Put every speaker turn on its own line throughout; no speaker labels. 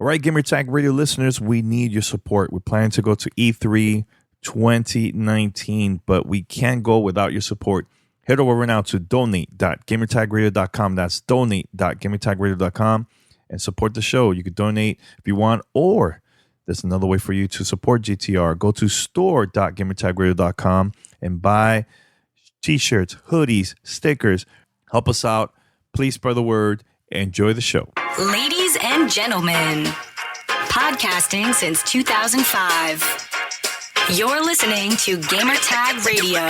All right, Gamer Tag Radio listeners, we need your support. We're planning to go to E3 2019, but we can't go without your support. Head over right now to donate.gamertagradio.com. That's donate.gamertagradio.com and support the show. You can donate if you want, or there's another way for you to support GTR. Go to store.gamertagradio.com and buy t-shirts, hoodies, stickers. Help us out. Please spread the word. Enjoy the show.
Ladies and gentlemen, podcasting since 2005. You're listening to Gamertag Radio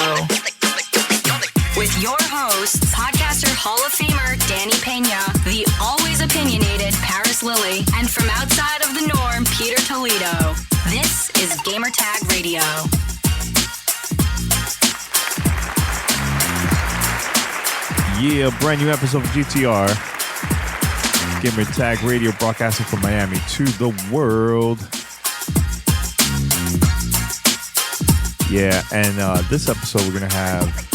with your hosts, podcaster Hall of Famer Danny Pena, the always opinionated Paris Lilly, and from outside of the norm, Peter Toledo. This is Gamertag Radio.
Yeah, brand new episode of GTR. Gamertag Radio broadcasting from Miami to the world. Yeah, and this episode we're going to have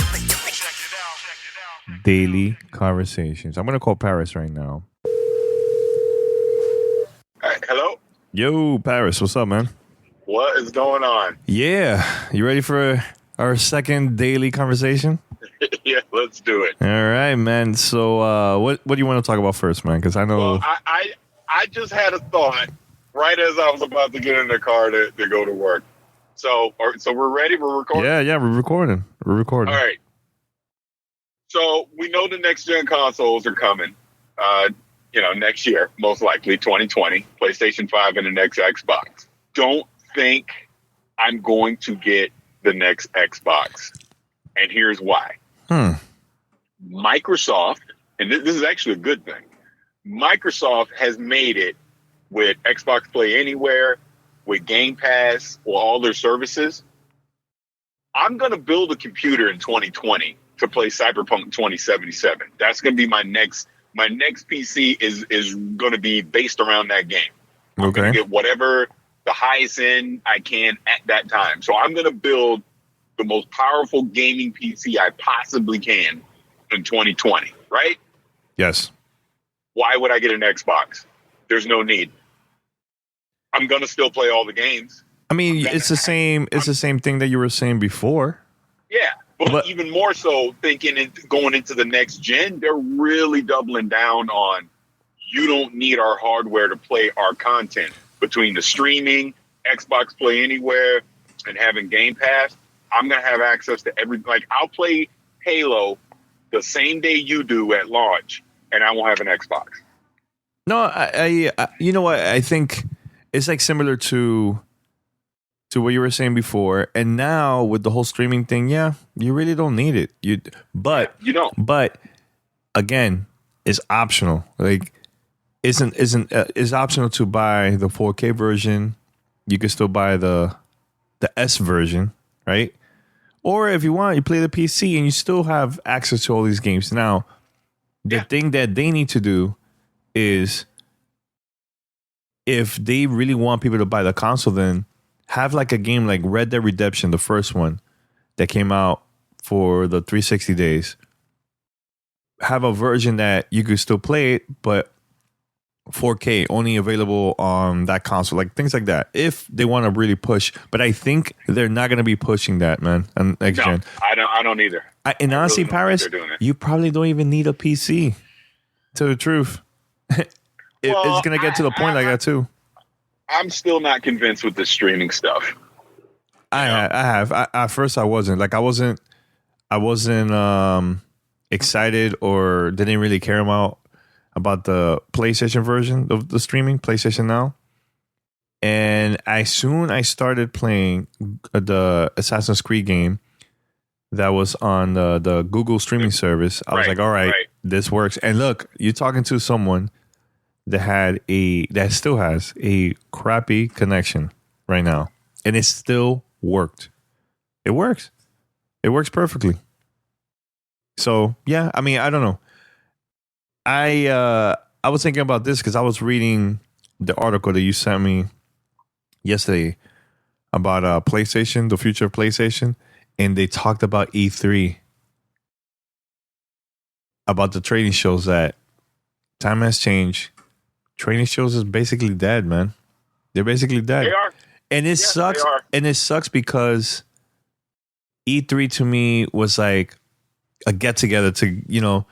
daily conversations. I'm going to call Paris right now.
Hello?
Yo, Paris, what's up, man?
What is going on?
Yeah, you ready for our second daily conversation?
Yeah, let's do it.
All right, man. So what do you want to talk about first, man? Because I know...
Well, I just had a thought right as I was about to get in the car to go to work. So we're ready? We're recording?
Yeah, we're recording. All
right. So we know the next-gen consoles are coming, next year, most likely, 2020, PlayStation 5 and the next Xbox. Don't think I'm going to get the next Xbox. And here's why. Microsoft, and this is actually a good thing, Microsoft has made it with Xbox Play Anywhere, with Game Pass, or all their services. I'm going to build a computer in 2020 to play Cyberpunk 2077. That's going to be my next PC is going to be based around that game. I'm going to get whatever the highest end I can at that time. So I'm going to build the most powerful gaming PC I possibly can in 2020, right?
Yes.
Why would I get an Xbox? There's no need. I'm going to still play all the games.
I mean, it's the same thing that you were saying before.
Yeah, but even more so thinking and going into the next gen, they're really doubling down on you don't need our hardware to play our content. Between the streaming, Xbox Play Anywhere, and having Game Pass, I'm going to have access to I'll play Halo the same day you do at launch, and I won't have an Xbox.
No, I you know what? I think it's like similar to what you were saying before. And now with the whole streaming thing, yeah, you really don't need it. You don't. But again, it's optional. Like, it's optional to buy the 4K version. You can still buy the S version, right? Or if you want, you play the PC and you still have access to all these games. Now, the thing that they need to do is, if they really want people to buy the console, then have like a game like Red Dead Redemption, the first one that came out for the 360 days. Have a version that you could still play it, but 4K only available on that console, like things like that. If they want to really push, but I think they're not going to be pushing that, man. And next gen,
I don't either.
And honestly,
really
Paris, you probably don't even need a PC. To the truth, it's going to get to the point like that too.
I'm still not convinced with the streaming stuff.
I have. At first, I wasn't. Like, I wasn't excited or didn't really care about the PlayStation version of the streaming, PlayStation Now. And as soon I started playing the Assassin's Creed game that was on the Google streaming service, I was like, all right, this works. And look, you're talking to someone that still has a crappy connection right now. And it still worked. It works. It works perfectly. So, yeah, I mean, I don't know. I was thinking about this because I was reading the article that you sent me yesterday about PlayStation, the future of PlayStation, and they talked about E3, about the trading shows that time has changed. training shows is basically dead, man. They're basically dead.
They are.
And it sucks.
They are.
And it sucks because E3 to me was like a get together to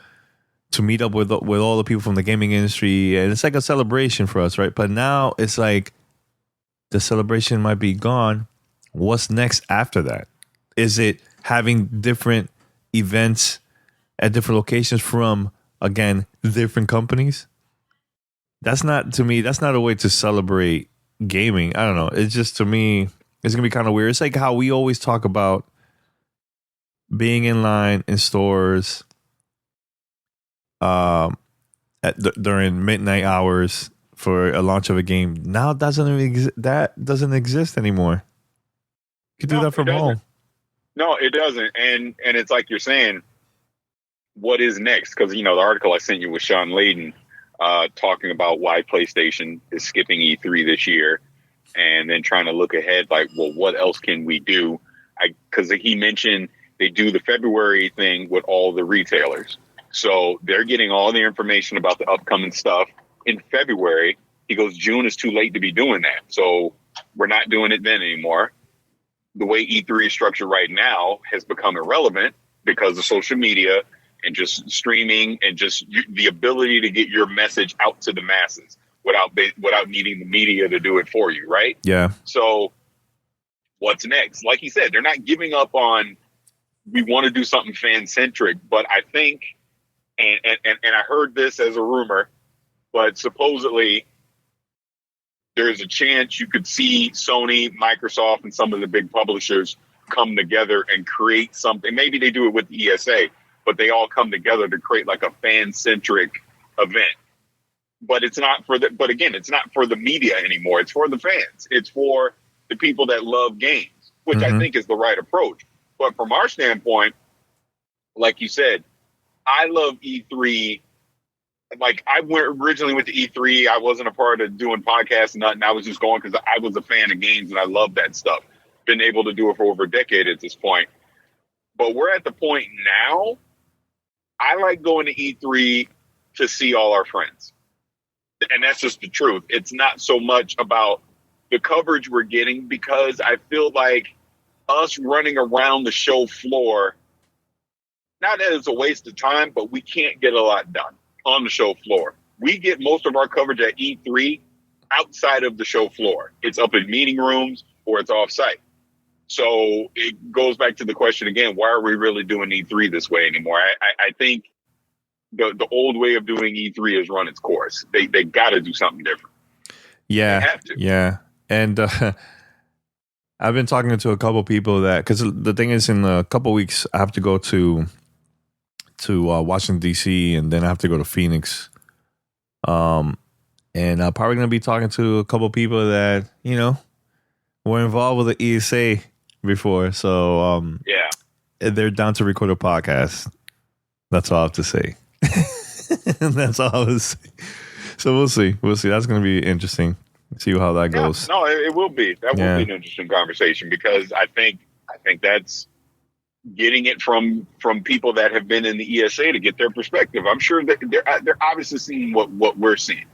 meet up with all the people from the gaming industry, and it's like a celebration for us, right? But now it's like the celebration might be gone. What's next after that? Is it having different events at different locations from, again, different companies? That's not, to me, that's not a way to celebrate gaming. I don't know. It's just, to me, it's going to be kind of weird. It's like how we always talk about being in line in stores during midnight hours for a launch of a game. Now that doesn't exist anymore. You can do that from home.
No, it doesn't. And it's like you're saying, what is next? Because, the article I sent you with Sean Layden talking about why PlayStation is skipping E3 this year, and then trying to look ahead, like, well, what else can we do? Because he mentioned they do the February thing with all the retailers. So they're getting all the information about the upcoming stuff in February. He goes, June is too late to be doing that. So we're not doing it then anymore. The way E3 is structured right now has become irrelevant because of social media and just streaming and just the ability to get your message out to the masses without needing the media to do it for you, right?
Yeah.
So what's next? Like he said, they're not giving up on, we want to do something fan-centric, but I think, and I heard this as a rumor, but supposedly there's a chance you could see Sony, Microsoft, and some of the big publishers come together and create something. Maybe they do it with the ESA, but they all come together to create like a fan-centric event. But it's not it's not for the media anymore. It's for the fans. It's for the people that love games, which I think is the right approach. But from our standpoint, like you said, I love E3. Like, I originally went to E3. I wasn't a part of doing podcasts and nothing. I was just going because I was a fan of games and I love that stuff. Been able to do it for over a decade at this point. But we're at the point now, I like going to E3 to see all our friends. And that's just the truth. It's not so much about the coverage we're getting, because I feel like us running around the show floor, not that it's a waste of time, but we can't get a lot done on the show floor. We get most of our coverage at E3 outside of the show floor. It's up in meeting rooms or it's off site. So it goes back to the question again, why are we really doing E3 this way anymore? I think the old way of doing E3 has run its course. They got to do something different.
Yeah.
They have to.
Yeah. And I've been talking to a couple people because the thing is, in a couple weeks, I have to go to Washington, D.C., and then I have to go to Phoenix. And I'm probably going to be talking to a couple people that, were involved with the ESA before. So,
yeah,
they're down to record a podcast. That's all I have to say. That's all I was saying. So we'll see. That's going to be interesting. See how that goes.
No, it will be. That will be an interesting conversation, because I think that's getting it from people that have been in the ESA to get their perspective. I'm sure that they're obviously seeing what we're seeing.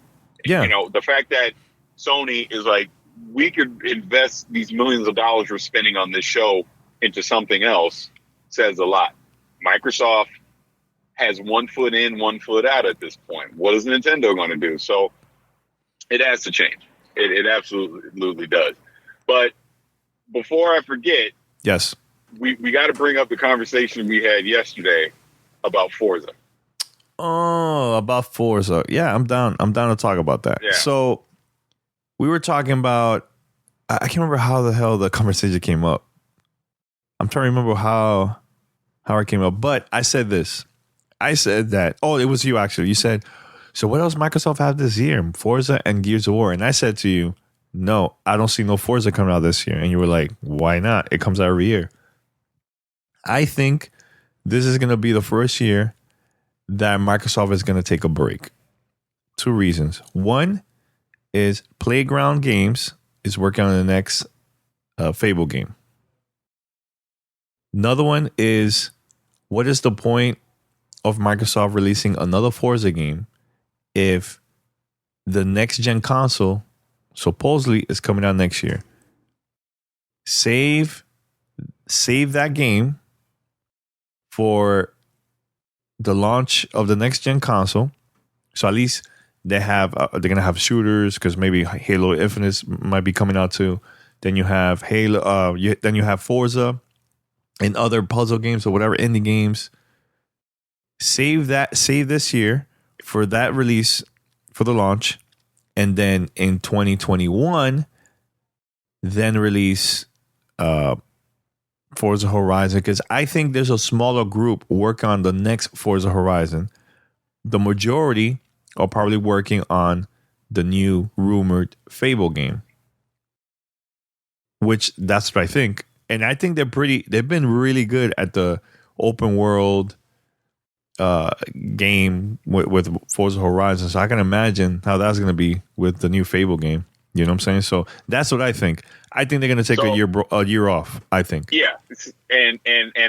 Yeah.
The fact that Sony is like, we could invest these millions of dollars we're spending on this show into something else says a lot. Microsoft has 1 foot in, 1 foot out at this point. What is Nintendo going to do? So it has to change. It absolutely does. But before I forget,
yes,
we got to bring up the conversation we had yesterday about Forza.
Oh, about Forza. Yeah, I'm down. I'm down to talk about that.
Yeah.
So we were talking about, I can't remember how the hell the conversation came up. I'm trying to remember how it came up. But I said this. I said that, it was you actually. You said, so what else Microsoft have this year? Forza and Gears of War. And I said to you, no, I don't see no Forza coming out this year. And you were like, why not? It comes out every year. I think this is going to be the first year that Microsoft is going to take a break. 2 reasons. One is Playground Games is working on the next Fable game. Another one is, what is the point of Microsoft releasing another Forza game if the next gen console supposedly is coming out next year. Save that game for the launch of the next gen console. So at least they're gonna have shooters, because maybe Halo Infinite might be coming out too. Then you have Halo. Then you have Forza and other puzzle games or whatever indie games. Save this year for that release, for the launch, and then in 2021, then release Forza Horizon, because I think there's a smaller group working on the next Forza Horizon. The majority are probably working on the new rumored Fable game, which that's what I think. And I think they've been really good at the open world game with Forza Horizon. So I can imagine how that's going to be with the new Fable game. You know what I'm saying? So that's what I think. I think they're going to take a year off, I think.
Yeah. And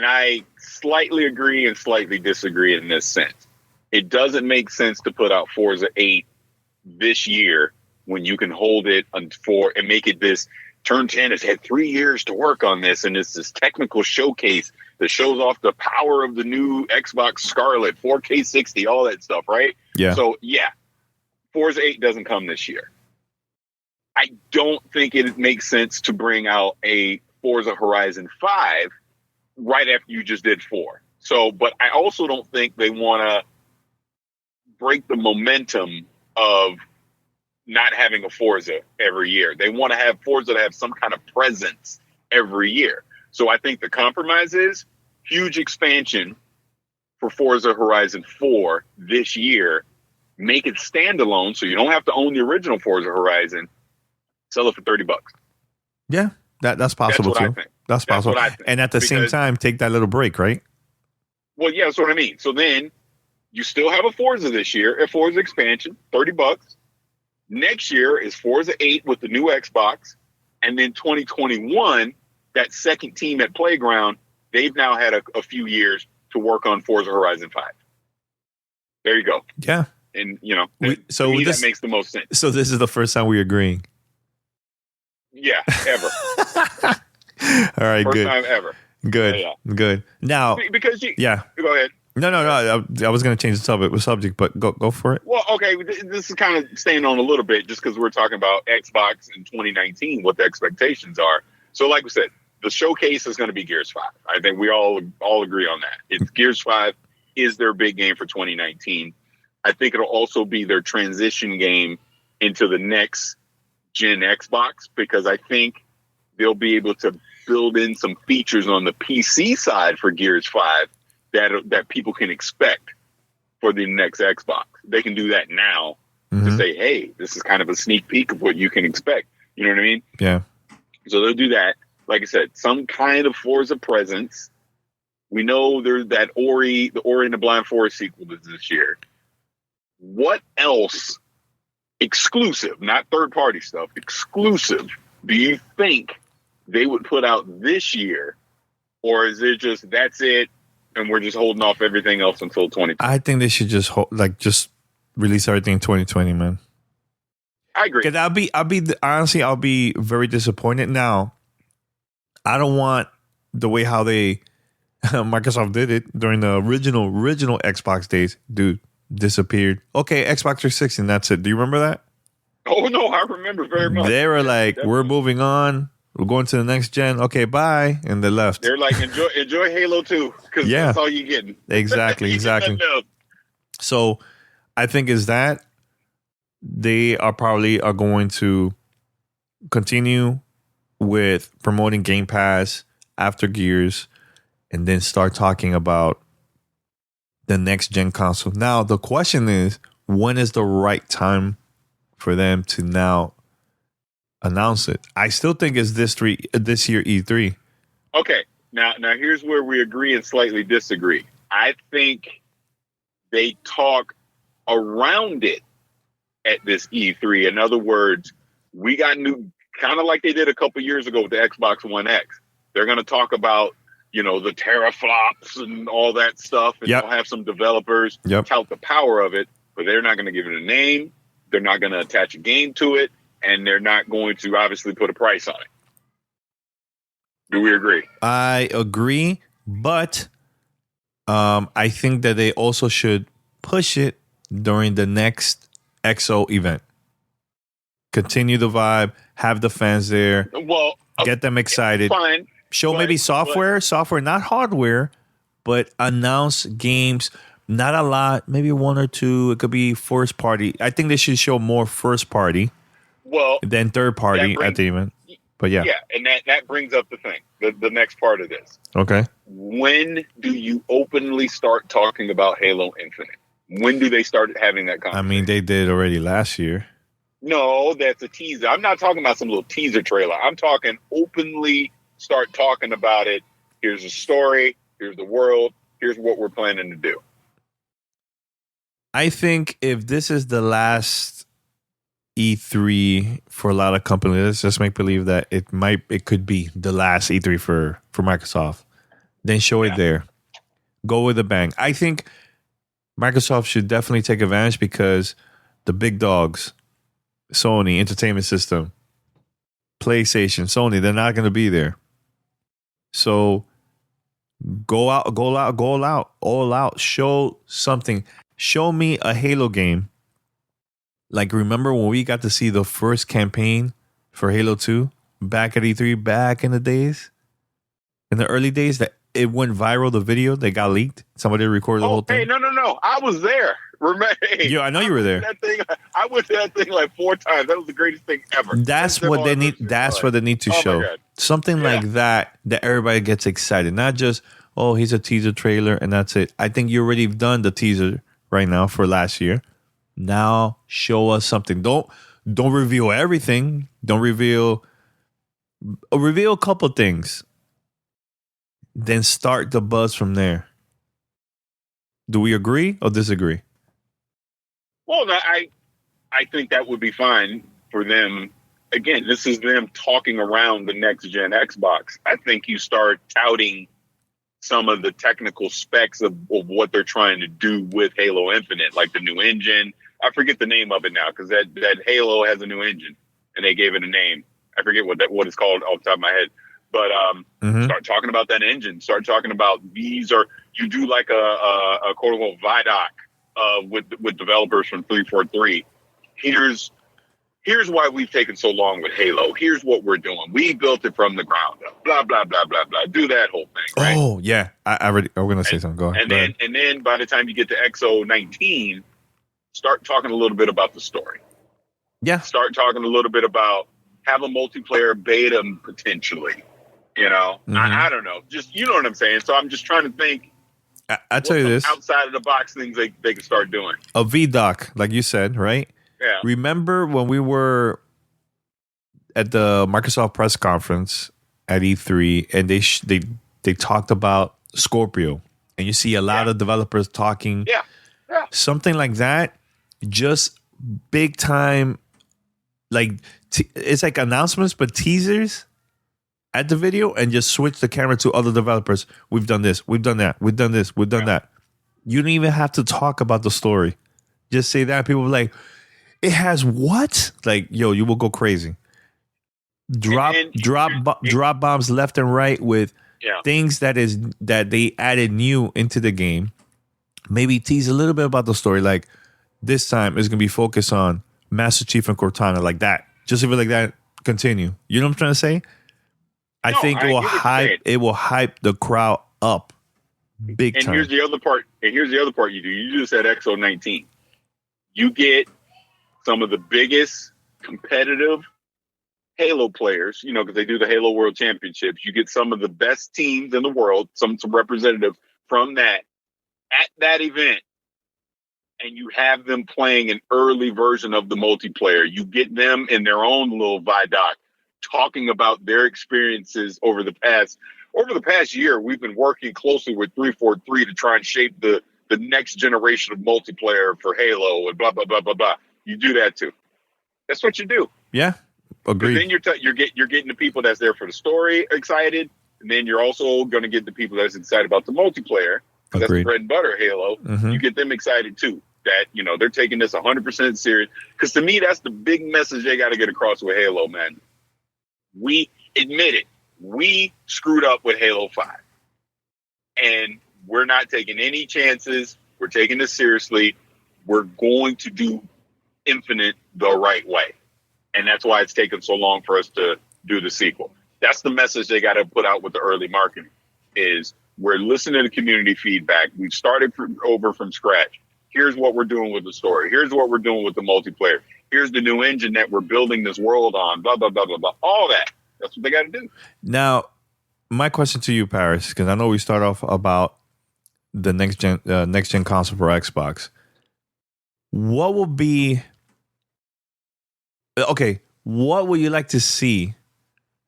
I slightly agree and slightly disagree in this sense. It doesn't make sense to put out Forza 8 this year when you can hold it and make it this. Turn 10 has had 3 years to work on this, and it's this technical showcase that shows off the power of the new Xbox Scarlet, 4K 60, all that stuff, right?
Yeah.
So, yeah, Forza 8 doesn't come this year. I don't think it makes sense to bring out a Forza Horizon 5 right after you just did 4. So, but I also don't think they want to break the momentum of not having a Forza every year. They want to have Forza to have some kind of presence every year. So I think the compromise is huge expansion for Forza Horizon 4 this year. Make it standalone so you don't have to own the original Forza Horizon. Sell it for $30.
Yeah, that's possible too. That's possible.
What I think.
And at the same time, take that little break, right?
Well, yeah, that's what I mean. So then you still have a Forza this year, a Forza expansion, $30. Next year is Forza 8 with the new Xbox. And then 2021, that second team at Playground, they've now had a few years to work on Forza Horizon 5. There you go.
Yeah.
And,
so
to me,
that
makes the most sense.
So this is the first time we're agreeing.
Yeah, ever.
All right,
First
good.
time ever.
Good,
Yeah.
Good. Now,
because
yeah.
Go ahead.
No. I was going to change the subject, but go for it.
Well, okay. This is kind of staying on a little bit just because we're talking about Xbox in 2019, what the expectations are. So, like we said, the showcase is going to be Gears 5. I think we all agree on that. It's Gears 5 is their big game for 2019. I think it'll also be their transition game into the next gen Xbox, because I think they'll be able to build in some features on the PC side for Gears 5 that people can expect for the next Xbox. They can do that now to say, hey, this is kind of a sneak peek of what you can expect. You know what I mean?
Yeah.
So they'll do that. Like I said, some kind of Forza presence. We know there's that the Ori and the Blind Forest sequel this year. What else exclusive, not third-party stuff, exclusive, do you think they would put out this year? Or is it just, that's it, and we're just holding off everything else until 2020?
I think they should just release everything in 2020, man.
I agree.
Because honestly, I'll be very disappointed. Now, I don't want the way how they Microsoft did it during the original Xbox days, dude. Disappeared. Okay, Xbox 360, and that's it. Do you remember that?
Oh no, I remember very much.
They were like, definitely. We're moving on. We're going to the next gen. Okay, bye, and they left.
They're like, enjoy Halo 2, because that's all you're getting.
Exactly. So, I think is that they are going to continue with promoting Game Pass after Gears, and then start talking about the next gen console. Now, the question is, when is the right time for them to now announce it? I still think it's this year E3.
Okay, now here's where we agree and slightly disagree. I think they talk around it at this E3. In other words, we got new, kind of like they did a couple years ago with the Xbox One X. They're going to talk about the teraflops and all that stuff. And they'll have some developers tout the power of it, but they're not going to give it a name. They're not going to attach a game to it, and they're not going to obviously put a price on it. Do we agree?
I agree, but I think that they also should push it during the next XO event. Continue the vibe, have the fans there,
Well,
get them excited.
Fine.
Show maybe software, not hardware, but announce games. Not a lot, maybe one or two. It could be first party. I think they should show more first party than third party at the event. But yeah.
Yeah, and that brings up the thing, the next part of this.
Okay.
When do you openly start talking about Halo Infinite? When do they start having that conversation?
I mean, they did already last year.
No, that's a teaser. I'm not talking about some little teaser trailer. I'm talking openly start talking about it. Here's the story. Here's the world. Here's what we're planning to do.
I think if this is the last E3 for a lot of companies, let's just make believe that it could be the last E3 for Microsoft. Then show it there. Go with a bang. I think Microsoft should definitely take advantage because the big dogs, Sony, Entertainment System, PlayStation, Sony, they're not going to be there. So go all out. Show something. Show me a Halo game. Like, remember when we got to see the first campaign for Halo 2 back at E3, back in the days? In the early days that it went viral, the video that got leaked? Somebody recorded the whole thing?
Hey, no. I was there. Remember?
Yeah, I know you were there.
I went to that thing like 4 times. That was the greatest thing ever.
That's what they need. That's what they need to show. Something like that everybody gets excited. Not just, here's a teaser trailer and that's it. I think you already done the teaser right now for last year. Now show us something. Don't reveal everything. Don't reveal a couple things. Then start the buzz from there. Do we agree or disagree?
Well, I think that would be fine for them. Again, this is them talking around the next gen Xbox. I think you start touting some of the technical specs of what they're trying to do with Halo Infinite, like the new engine. I forget the name of it now because that Halo has a new engine and they gave it a name. I forget what it's called off the top of my head. But start talking about that engine. Start talking about you do like a quote unquote VIDOC with developers from 343. Here's why we've taken so long with Halo. Here's what we're doing. We built it from the ground up. Blah blah blah blah blah. Do that whole thing. Right?
Oh yeah, I'm going to say something. Go ahead.
And then by the time you get to XO19, start talking a little bit about the story.
Yeah.
Start talking a little bit about have a multiplayer beta potentially. You know, I don't know. Just, you know what I'm saying? So I'm just trying to think.
I tell you this.
Outside of the box things they can start doing.
A VDoc, like you said, right?
Yeah.
Remember when we were at the Microsoft press conference at E3 and they talked about Scorpio and you see a lot of developers talking.
Yeah.
Something like that. Just big time. Like it's like announcements, but teasers at the video and just switch the camera to other developers. We've done this. We've done that. We've done this. We've done that. You don't even have to talk about the story. Just say that. People are like, it has what? Like, yo, you will go crazy. Drop bombs left and right with things that they added new into the game. Maybe tease a little bit about the story. Like this time it's gonna be focused on Master Chief and Cortana, like that. Just leave it like that. Continue. You know what I'm trying to say? I think it will hype the crowd up big time.
And here's the other part you do. You just said XO19. You get some of the biggest competitive Halo players, you know, because they do the Halo World Championships. You get some of the best teams in the world, some representative from that at that event, and you have them playing an early version of the multiplayer. You get them in their own little VIDOC talking about their experiences over the past year. We've been working closely with 343 to try and shape the next generation of multiplayer for Halo and blah blah blah blah blah. You do that too. That's what you do.
Yeah, agreed.
Then you're getting the people that's there for the story excited, and then you're also going to get the people that's excited about the multiplayer. That's the bread and butter Halo. You get them excited too. that, they're taking this 100% serious. Because to me, that's the big message they got to get across with Halo, man. We admit it. We screwed up with Halo 5. And we're not taking any chances. We're taking this seriously. We're going to do Infinite the right way. And that's why it's taken so long for us to do the sequel. That's the message they got to put out with the early marketing is we're listening to community feedback. We've started over from scratch. Here's what we're doing with the story. Here's what we're doing with the multiplayer. Here's the new engine that we're building this world on, blah, blah, blah, blah, blah. All that. That's what they got to do.
Now, my question to you, Paris, because I know we start off about the next gen console for Xbox. What will be... Okay, what would you like to see?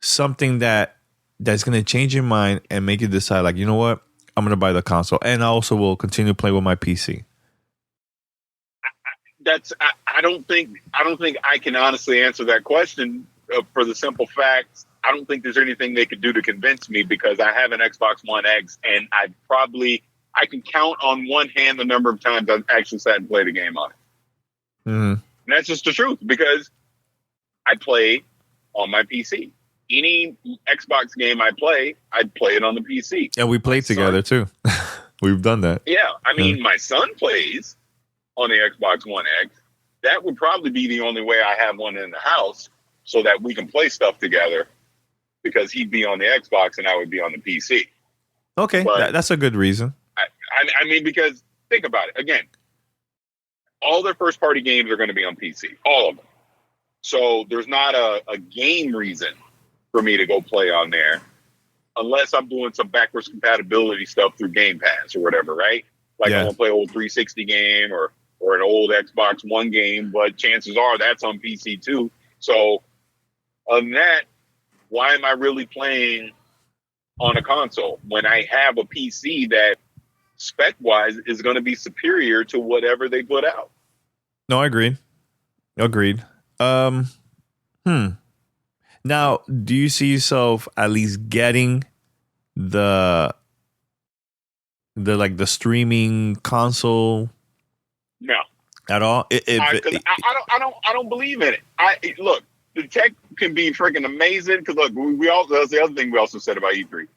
Something that's going to change your mind and make you decide, like, you know what? I'm going to buy the console. And I also will continue playing with my PC.
I don't think I can honestly answer that question for the simple fact I don't think there's anything they could do to convince me because I have an Xbox One X and I can count on one hand the number of times I've actually sat and played a game on it.
Mm-hmm.
And that's just the truth because I play on my PC. Any Xbox game I play, I'd play it on the PC.
And we played together too. We've done that.
Yeah. I mean, my son plays on the Xbox One X. That would probably be the only way I have one in the house so that we can play stuff together because he'd be on the Xbox and I would be on the PC.
Okay. That's a good reason.
I mean, because think about it. Again, all their first party games are going to be on PC. All of them. So there's not a game reason for me to go play on there unless I'm doing some backwards compatibility stuff through Game Pass or whatever, right? Like I want to play an old 360 game or an old Xbox One game, but chances are that's on PC too. So other than that, why am I really playing on a console when I have a PC that spec-wise is going to be superior to whatever they put out?
No, I agreed. Now, do you see yourself at least getting the streaming console?
No,
at all.
I don't believe in it. Look, the tech can be freaking amazing because look, that's the other thing we also said about E3.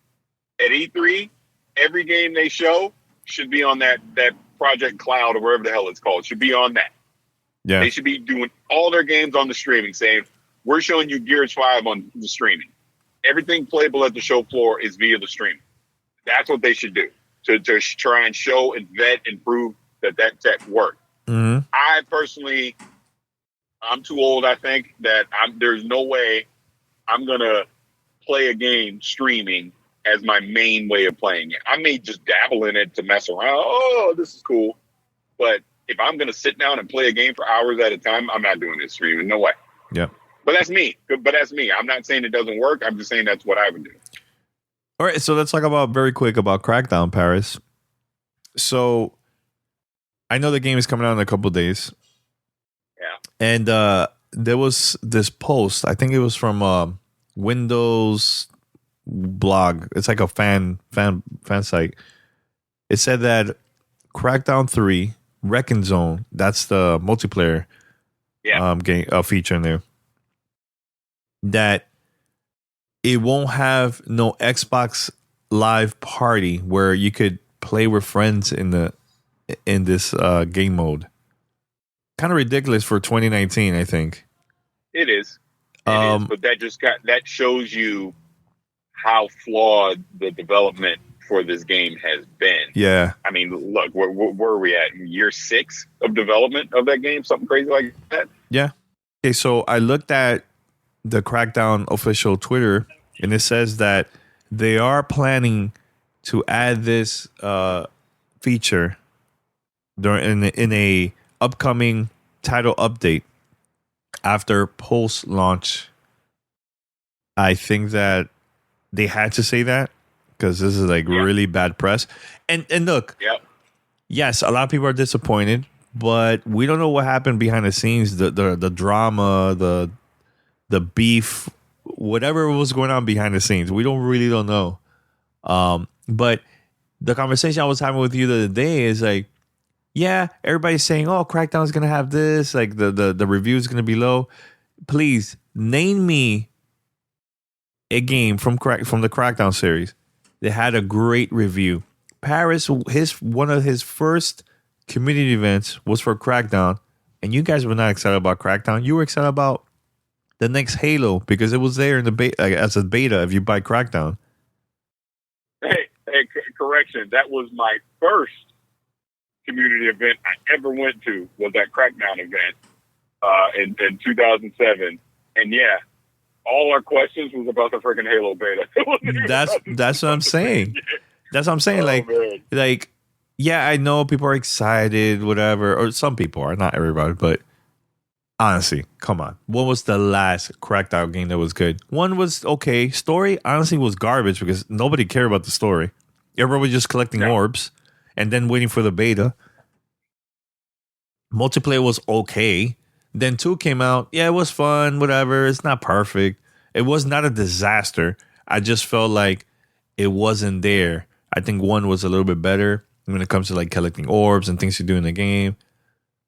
At E3, every game they show should be on that Project Cloud or wherever the hell it's called. It should be on that.
Yeah,
they should be doing all their games on the streaming, saying we're showing you Gears 5 on the streaming. Everything playable at the show floor is via the streaming. That's what they should do to try and show and vet and prove that tech works.
Mm-hmm.
I personally, I'm too old. I think that there's no way I'm gonna play a game streaming as my main way of playing it. I may just dabble in it to mess around. Oh, this is cool, but if I'm gonna sit down and play a game for hours at a time, I'm not doing it streaming. No way.
Yeah.
But that's me. I'm not saying it doesn't work. I'm just saying that's what I would do.
All right, so let's talk very quick about Crackdown, Paris. So I know the game is coming out in a couple of days.
Yeah.
And there was this post, I think it was from Windows blog. It's like a fan site. It said that Crackdown 3, Wrecking Zone, that's the multiplayer game feature in there, that it won't have no Xbox Live Party where you could play with friends in this game mode. Kind of ridiculous for 2019, I think.
It is. But that shows you how flawed the development for this game has been.
Yeah.
I mean, look, where are we at? Year 6 of development of that game? Something crazy like that?
Yeah. Okay, so I looked at the Crackdown official Twitter, and it says that they are planning to add this feature in a upcoming title update after post launch. I think that they had to say that because this is really bad press. And look, yes, a lot of people are disappointed, but we don't know what happened behind the scenes, the drama, the beef, whatever was going on behind the scenes. We don't know. But the conversation I was having with you the other day is like, yeah, everybody's saying, "Oh, Crackdown is gonna have this." Like the review is gonna be low. Please name me a game from the Crackdown series that had a great review. Paris, one of his first community events was for Crackdown, and you guys were not excited about Crackdown. You were excited about the next Halo because it was there in the beta as a beta if you buy Crackdown.
Hey, correction. That was my first community event I ever went to, was that Crackdown event in 2007. And yeah, all our questions was about the freaking Halo beta.
That's what I'm saying. That's what I'm saying. Like, yeah, I know people are excited, whatever, or some people are, not everybody, but honestly, come on. What was the last Crackdown game that was good? One was okay. Story, honestly, was garbage because nobody cared about the story. Everyone was just collecting orbs and then waiting for the beta. Multiplayer was okay. Then 2 came out. Yeah, it was fun, whatever. It's not perfect. It was not a disaster. I just felt like it wasn't there. I think 1 was a little bit better when it comes to like collecting orbs and things you do in the game.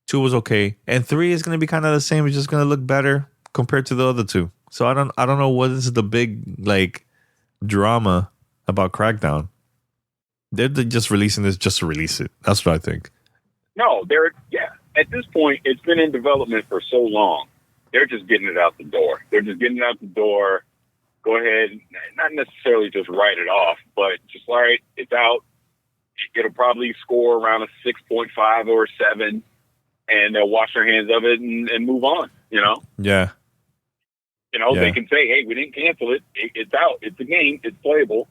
2 was okay. And 3 is going to be kind of the same. It's just going to look better compared to the other 2. So I don't know what is the big like drama about Crackdown. They're just releasing this just to release it. That's what I think.
No, at this point, it's been in development for so long. They're just getting it out the door. Go ahead, not necessarily just write it off, but just all right, it's out. It'll probably score around a 6.5 or 7, and they'll wash their hands of it and move on.
Yeah.
They can say, "Hey, we didn't cancel it. It's out. It's a game. It's playable."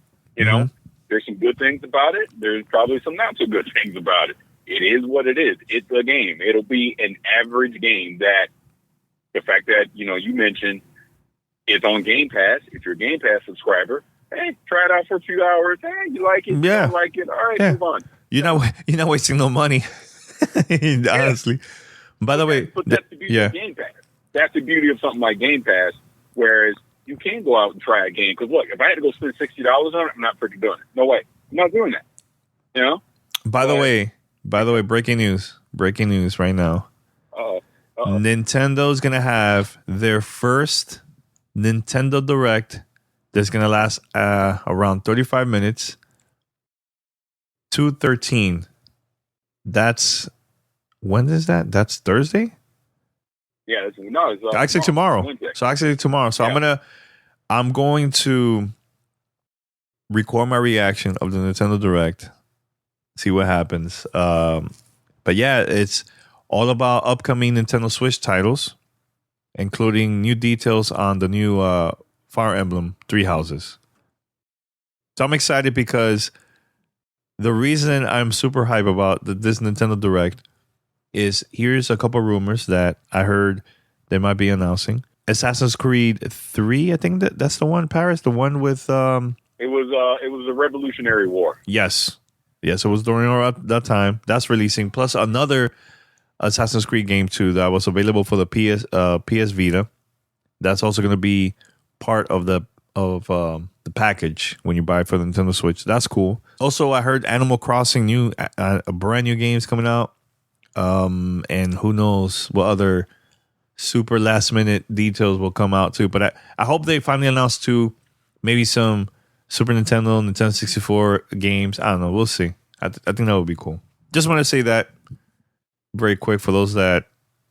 There's some good things about it. There's probably some not so good things about it. It is what it is. It's a game. It'll be an average game. That the fact that you mentioned it's on Game Pass. If you're a Game Pass subscriber, hey, try it out for a few hours. Hey, you like it?
Yeah,
you like it. All right, move on.
You're not wasting no money. Honestly. By the way,
but that's the beauty of Game Pass. That's the beauty of something like Game Pass. Whereas you can go out and try a game. Because look, if I had to go spend $60 on it, I'm not freaking doing it. No way. I'm not doing that.
By the way, breaking news right now. Nintendo's gonna have their first Nintendo Direct that's gonna last around 35 minutes. 2/13. That's when is that? That's Thursday?
Yeah, it's
actually tomorrow.
Wednesday.
So actually tomorrow. So I'm going to record my reaction of the Nintendo Direct. See what happens. But yeah, it's all about upcoming Nintendo Switch titles, including new details on the new Fire Emblem 3 Houses. So I'm excited because the reason I'm super hype about this Nintendo Direct is here's a couple rumors that I heard they might be announcing. Assassin's Creed 3, I think that's the one, Paris, the one with
It was a Revolutionary War.
Yes, it was during that time. That's releasing, plus another Assassin's Creed game too that was available for the PS Vita. That's also going to be part of the package when you buy it for the Nintendo Switch. That's cool. Also, I heard Animal Crossing a brand new games coming out. And who knows what other super last minute details will come out too. But I hope they finally announce too, maybe some Super Nintendo, Nintendo 64 games. I don't know. We'll see. I think that would be cool. Just want to say that very quick for those that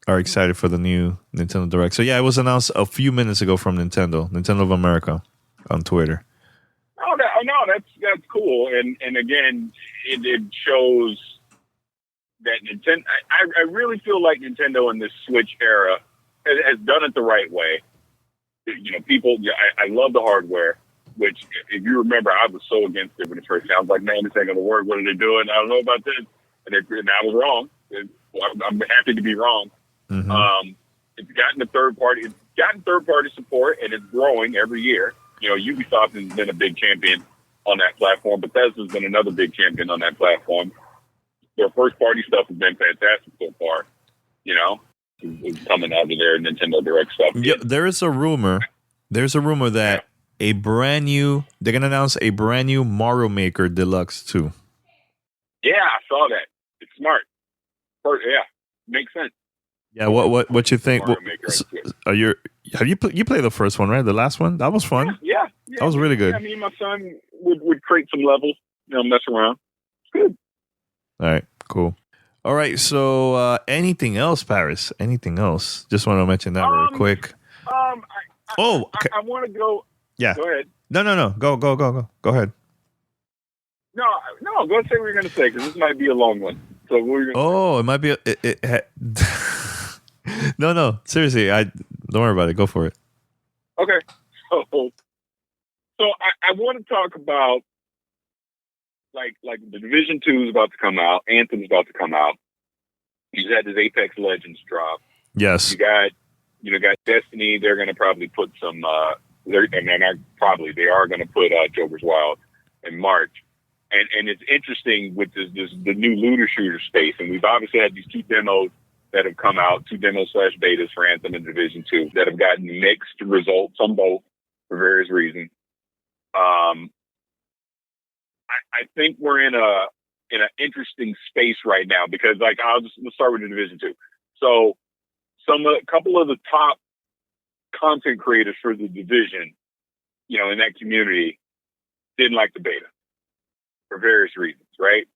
are excited for the new Nintendo Direct. So yeah, it was announced a few minutes ago from Nintendo of America on Twitter.
That's cool. And again, it shows that Nintendo. I really feel like Nintendo in this Switch era has done it the right way. People. I love the hardware. Which, if you remember, I was so against it when it first came. I was like, man, this ain't gonna work. What are they doing? I don't know about this. And I was wrong. I'm happy to be wrong.
Mm-hmm.
It's gotten third party support, and it's growing every year. Ubisoft has been a big champion on that platform. Bethesda's been another big champion on that platform. Their first party stuff has been fantastic so far. It's coming out of their Nintendo Direct stuff.
Yeah, there's a rumor that they're going to announce a brand new Mario Maker Deluxe too.
Yeah, I saw that. It's smart. Yeah, makes sense.
Yeah, what you think?
Mario Maker,
You play the first one, right? The last one? That was fun.
Yeah.
That was really good.
Yeah, me and my son would create some levels, mess around. It's good.
All right, cool. All right, so anything else, Paris? Anything else? Just want to mention that real quick. Okay.
I want to go.
Yeah.
Go ahead.
No. Go ahead.
No. Go say what you're going to say, because this might be a long one. So what are you going
it might be. No. Seriously, don't worry about it. Go for it.
Okay. So I want to talk about like the Division 2 is about to come out. Anthem is about to come out. You had this Apex Legends drop.
Yes.
You got Destiny. They're going to probably put some. They are going to put Joker's Wild in March. And it's interesting with the new looter shooter space, and we've obviously had these two demos that have come out, two demos/betas for Anthem and Division 2 that have gotten mixed results on both for various reasons. I think we're in an interesting space right now because, like, let's start with the Division 2. So, a couple of the top content creators for the Division, in that community, didn't like the beta for various reasons, right?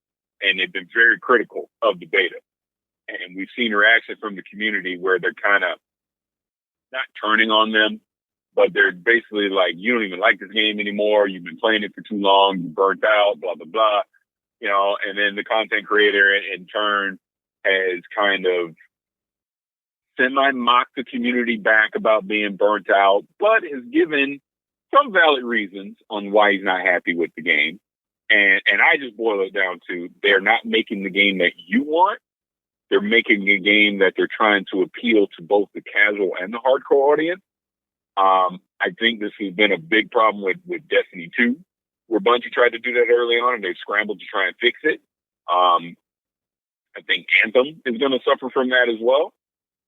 And they've been very critical of the beta. And we've seen reaction from the community where they're kind of not turning on them, but they're basically like, you don't even like this game anymore. You've been playing it for too long. You burnt out, blah, blah, blah. And then the content creator in turn has kind of semi-mocked the community back about being burnt out, but has given some valid reasons on why he's not happy with the game. And I just boil it down to they're not making the game that you want. They're making a game that they're trying to appeal to both the casual and the hardcore audience. I think this has been a big problem with Destiny 2, where Bungie tried to do that early on, and they've scrambled to try and fix it. I think Anthem is going to suffer from that as well.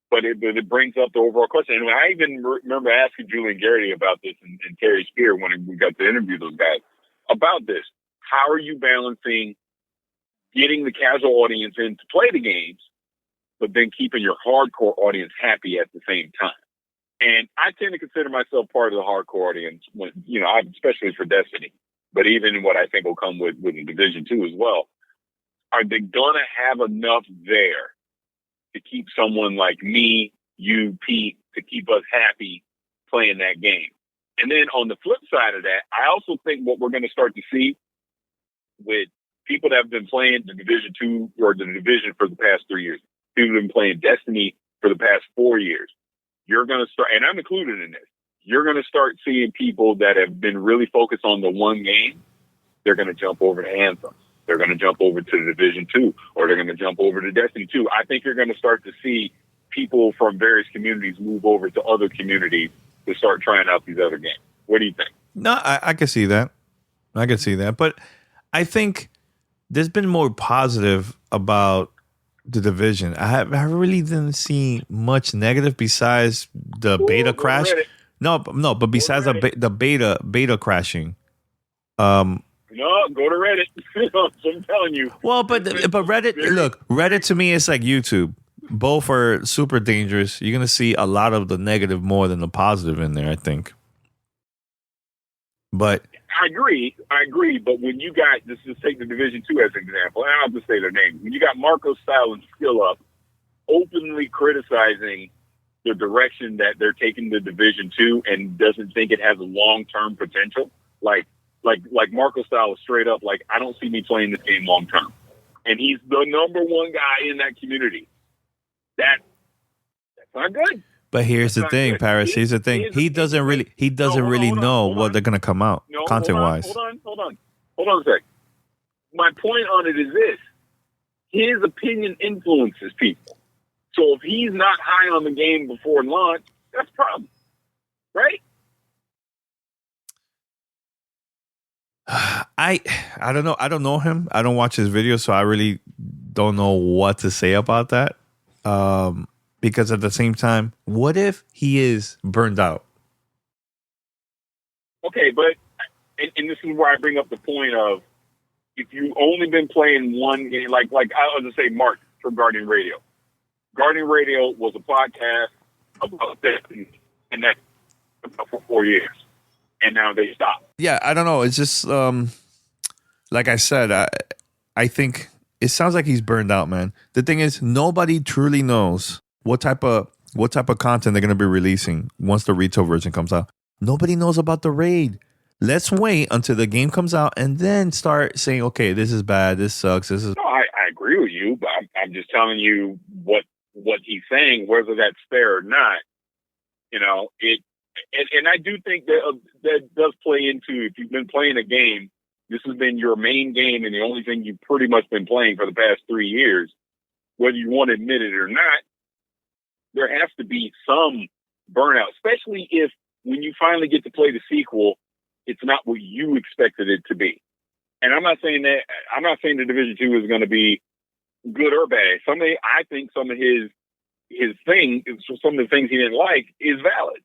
But it brings up the overall question. And I even remember asking Julian Garrity about this and Terry Spear when we got to interview those guys about this. How are you balancing getting the casual audience in to play the games, but then keeping your hardcore audience happy at the same time? And I tend to consider myself part of the hardcore audience, when, especially for Destiny, but even what I think will come with the Division 2 as well. Are they going to have enough there to keep someone like me, you, Pete, to keep us happy playing that game? And then on the flip side of that, I also think what we're going to start to see with people that have been playing the Division 2 or the Division for the past 3 years, people have been playing Destiny for the past 4 years. You're going to start, and I'm included in this, you're going to start seeing people that have been really focused on the one game. They're going to jump over to Anthem. They're going to jump over to the Division 2, or they're going to jump over to Destiny 2. I think you're going to start to see people from various communities move over to other communities to start trying out these other games. What do you think?
No, I can see that. But I think there's been more positive about the Division. I really didn't see much negative besides the beta crash. No, but besides the beta crashing.
No, go to Reddit. I'm telling you.
Well, but Reddit, look, Reddit to me is like YouTube. Both are super dangerous. You're gonna see a lot of the negative more than the positive in there, I think. But
I agree. But when you got, let's just take the Division 2 as an example, and I'll just say their name. When you got Marco Style and Skill Up openly criticizing the direction that they're taking the Division 2 and doesn't think it has a long-term potential, like Marco Style is straight up like, I don't see me playing this game long-term. And he's the number one guy in that community. That's not good.
But here's the thing, Paris. Here's the thing. He doesn't really know what they're gonna come out content wise.
Hold on a sec. My point on it is this: his opinion influences people. So if he's not high on the game before launch, that's a problem, right?
I don't know. I don't know him. I don't watch his videos, so I really don't know what to say about that. Because at the same time, what if he is burned out?
Okay, but and this is where I bring up the point of if you've only been playing one game, like I was going to say, Mark, for Guardian Radio. Guardian Radio was a podcast about Destiny, and that's about for 4 years. And now they stopped.
Yeah, I don't know. It's just like I said, I think it sounds like he's burned out, man. The thing is, nobody truly knows what type of content they're going to be releasing once the retail version comes out. Nobody knows about the raid. Let's wait until the game comes out and then start saying, okay, this is bad, this sucks, this is...
No, I agree with you, but I'm just telling you what he's saying, whether that's fair or not. You know, and I do think that does play into, if you've been playing a game, this has been your main game and the only thing you've pretty much been playing for the past 3 years, whether you want to admit it or not, there has to be some burnout, especially if when you finally get to play the sequel, it's not what you expected it to be. And I'm not saying the Division 2 is going to be good or bad. I think some of his thing, some of the things he didn't like is valid.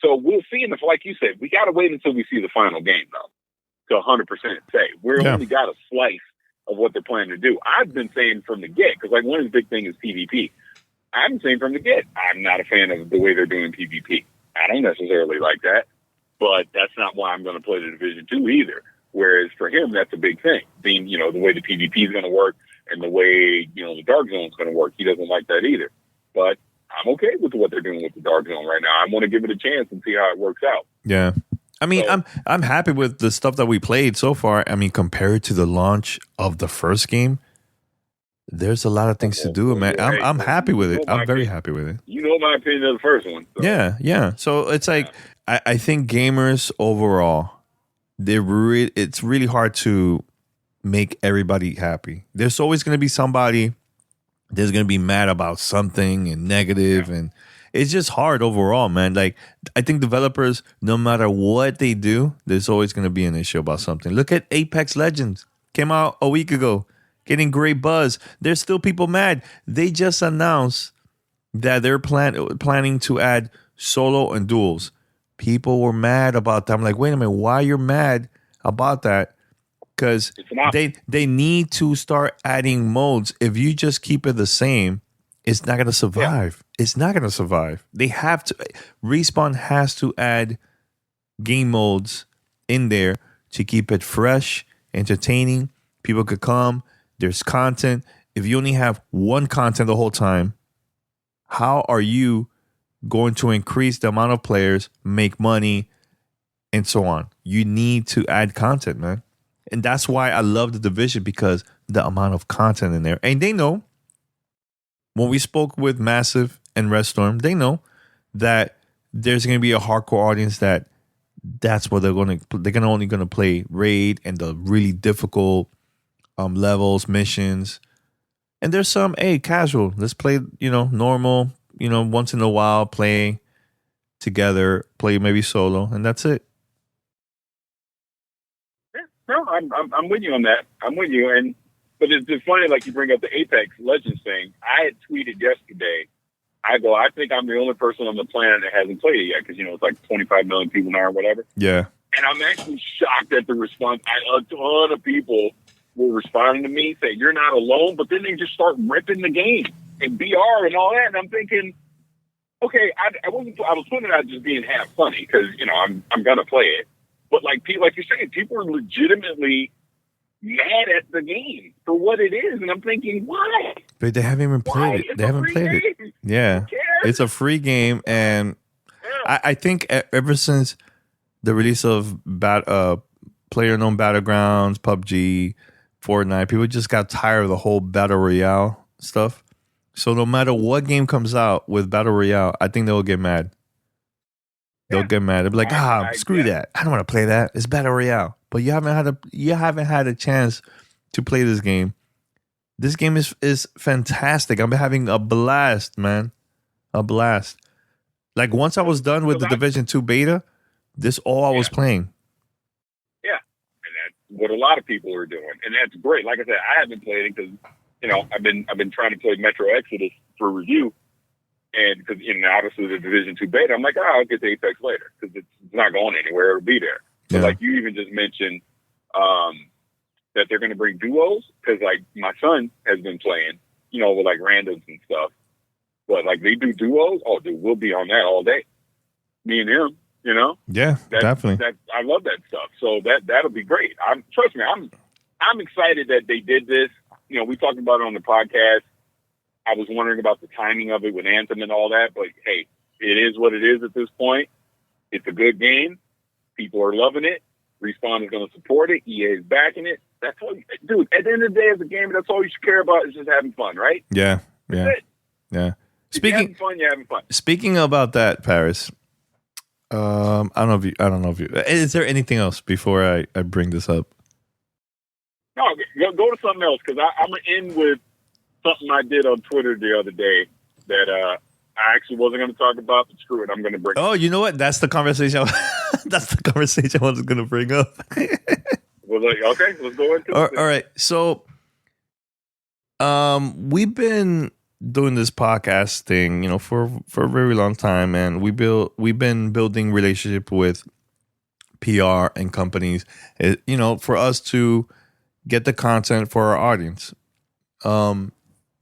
So we'll see like you said, we got to wait until we see the final game though, to 100% say. We're only got a slice of what they're planning to do. I've been saying from the get, because like one of the big things is PvP. I've been saying from the get, I'm not a fan of the way they're doing PvP. I don't necessarily like that, but that's not why I'm going to play the Division 2 either. Whereas for him, that's a big thing. Being, the way the PvP is going to work and the way, the Dark Zone is going to work. He doesn't like that either. But I'm okay with what they're doing with the Dark Zone right now. I want to give it a chance and see how it works out.
Yeah. I mean, so, I'm happy with the stuff that we played so far. I mean, compared to the launch of the first game, there's a lot of things to do, man. I'm happy with it. I'm very happy with it.
You know my opinion of the first one. So.
Yeah. So it's like, I think gamers overall, it's really hard to make everybody happy. There's always going to be somebody that's going to be mad about something and negative, and it's just hard overall, man. Like, I think developers, no matter what they do, there's always going to be an issue about something. Look at Apex Legends. Came out a week ago. Getting great buzz. There's still people mad. They just announced that they're planning to add solo and duels. People were mad about that. I'm like, wait a minute, why you're mad about that? Because they need to start adding modes. If you just keep it the same, it's not going to survive. Yeah. It's not going to survive. They have to. Respawn has to add game modes in there to keep it fresh, entertaining. People could come. There's content. If you only have one content the whole time, how are you going to increase the amount of players, make money, and so on? You need to add content, man. And that's why I love the Division, because the amount of content in there. And they know, when we spoke with Massive and Red Storm, they know that there's going to be a hardcore audience that's what they're only going to play Raid and the really difficult levels, missions. And there's some, casual. Let's play, normal, once in a while, play together, play maybe solo, and that's it.
Yeah, no, I'm with you on that. I'm with you. But it's just funny, like you bring up the Apex Legends thing. I had tweeted yesterday, I think I'm the only person on the planet that hasn't played it yet, because, it's like 25 million people now or whatever.
Yeah.
And I'm actually shocked at the response. A ton of people were responding to me, saying, you're not alone, but then they just start ripping the game and BR and all that. And I'm thinking, okay, I was putting it out just being half funny, because, I'm going to play it. But like you're saying, people are legitimately mad at the game for what it is. And I'm thinking, why?
But they haven't even played it. They haven't played it. Yeah. It's a free game. And I think ever since the release of player-known Battlegrounds, PUBG, Fortnite, people just got tired of the whole Battle Royale stuff. So no matter what game comes out with Battle Royale, I think they'll get mad. They'll get mad. They'll be like, screw that. I don't want to play that. It's Battle Royale. But you haven't had a chance to play this game. This game is fantastic. I'm having a blast, man. A blast. Like, once I was done with the Division 2 beta, this all I was playing.
Yeah. And that's what a lot of people are doing. And that's great. Like I said, I haven't played it because, I've been trying to play Metro Exodus for review. And because, obviously the Division 2 beta, I'm like, I'll get to Apex later, because it's not going anywhere. It'll be there. But like you even just mentioned that they're going to bring duos, because like my son has been playing with like randoms and stuff. But like they do duos. Oh, dude, we'll be on that all day. Me and him,
Yeah, definitely.
I love that stuff. So that'll be great. Trust me, I'm excited that they did this. We talked about it on the podcast. I was wondering about the timing of it with Anthem and all that, but hey, it is what it is at this point. It's a good game. People are loving it. Respawn is going to support it. EA is backing it. That's all, dude. At the end of the day, as a gamer, that's all you should care about is just having fun, right?
Yeah,
That's it.
yeah.
If you're having fun, you're having fun.
Speaking about that, Paris. I don't know if you. Is there anything else before I bring this up?
No, go to something else because I'm gonna end with something I did on Twitter the other day that I actually wasn't going to talk about, but screw it, I'm going to bring.
Oh, you know what? That's the conversation. That's the conversation I was going to bring up.
Well, okay, let's go into it.
All right, so we've been doing this podcast thing, for a very long time, and we've been building relationship with PR and companies, for us to get the content for our audience.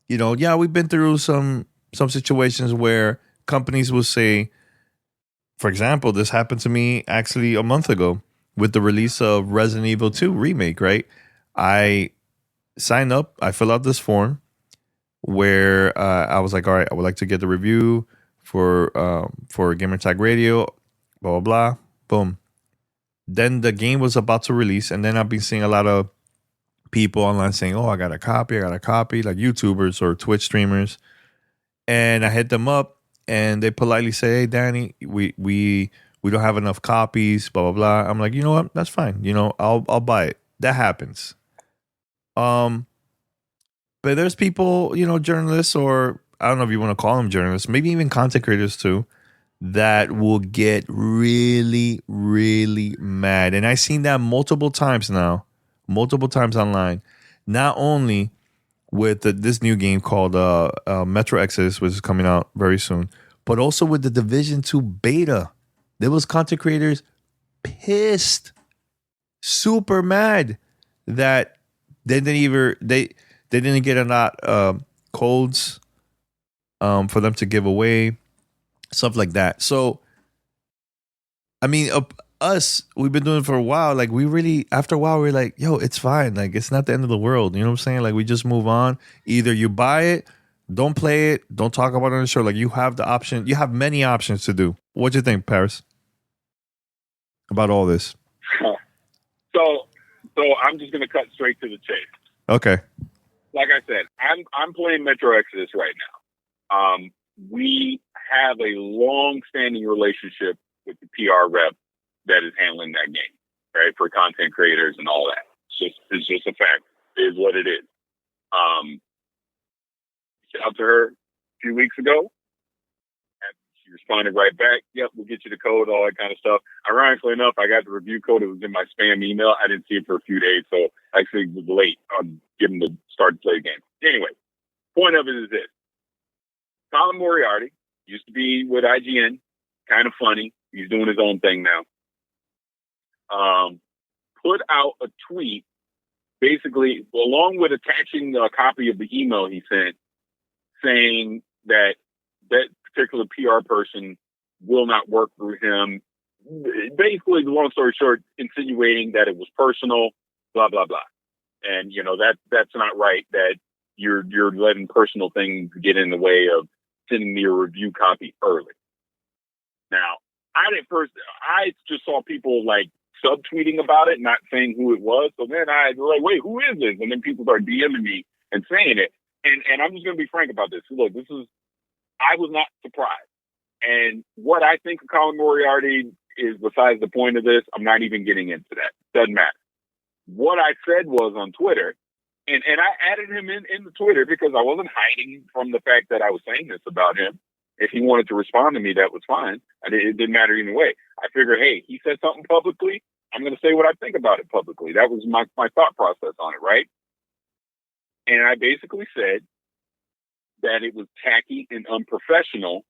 We've been through some situations where companies will say, for example, this happened to me actually a month ago with the release of Resident Evil 2 remake, right? I signed up, I fill out this form where I was like, all right, I would like to get the review for Gamertag Radio, blah, blah, blah, boom. Then the game was about to release, and then I've been seeing a lot of people online saying, oh, I got a copy, like YouTubers or Twitch streamers. And I hit them up and they politely say, hey, Danny, we don't have enough copies, blah, blah, blah. I'm like, you know what? That's fine. I'll buy it. That happens. But there's people, journalists, or I don't know if you want to call them journalists, maybe even content creators too, that will get really, really mad. And I've seen that multiple times online, not only with this new game called Metro Exodus, which is coming out very soon, but also with the Division 2 beta. There was content creators pissed, super mad that they didn't get enough codes for them to give away, stuff like that. So, I mean, we've been doing it for a while. Like, after a while, we're like, yo, it's fine. Like, it's not the end of the world. You know what I'm saying? Like, we just move on. Either you buy it, don't play it, don't talk about it on the show. Like, you have the option. You have many options to do. What do you think, Paris, about all this?
So I'm just going to cut straight to the chase.
Okay.
Like I said, I'm playing Metro Exodus right now. We have a long-standing relationship with the PR rep that is handling that game, right? For content creators and all that. It's just a fact. It is what it is. Shout out to her a few weeks ago. And she responded right back. Yep, we'll get you the code, all that kind of stuff. Ironically enough, I got the review code. It was in my spam email. I didn't see it for a few days, so I actually was late on getting to start to play the game. Anyway, point of it is this. Colin Moriarty used to be with IGN, kind of funny. He's doing his own thing now. Put out a tweet, basically, along with attaching a copy of the email he sent, saying that particular PR person will not work through him. Basically, the long story short, insinuating that it was personal, blah, blah, blah. And, that's not right, that you're letting personal things get in the way of sending me a review copy early. Now, I just saw people like subtweeting about it, not saying who it was. So then I was like, wait, who is this? And then people start DMing me and saying it. And I'm just going to be frank about this. Look, I was not surprised. And what I think of Colin Moriarty is besides the point of this. I'm not even getting into that. Doesn't matter. What I said was on Twitter, and I added him in the Twitter because I wasn't hiding from the fact that I was saying this about him. If he wanted to respond to me, that was fine. It didn't matter either way. I figured, hey, he said something publicly. I'm going to say what I think about it publicly. That was my thought process on it, right? And I basically said that it was tacky and unprofessional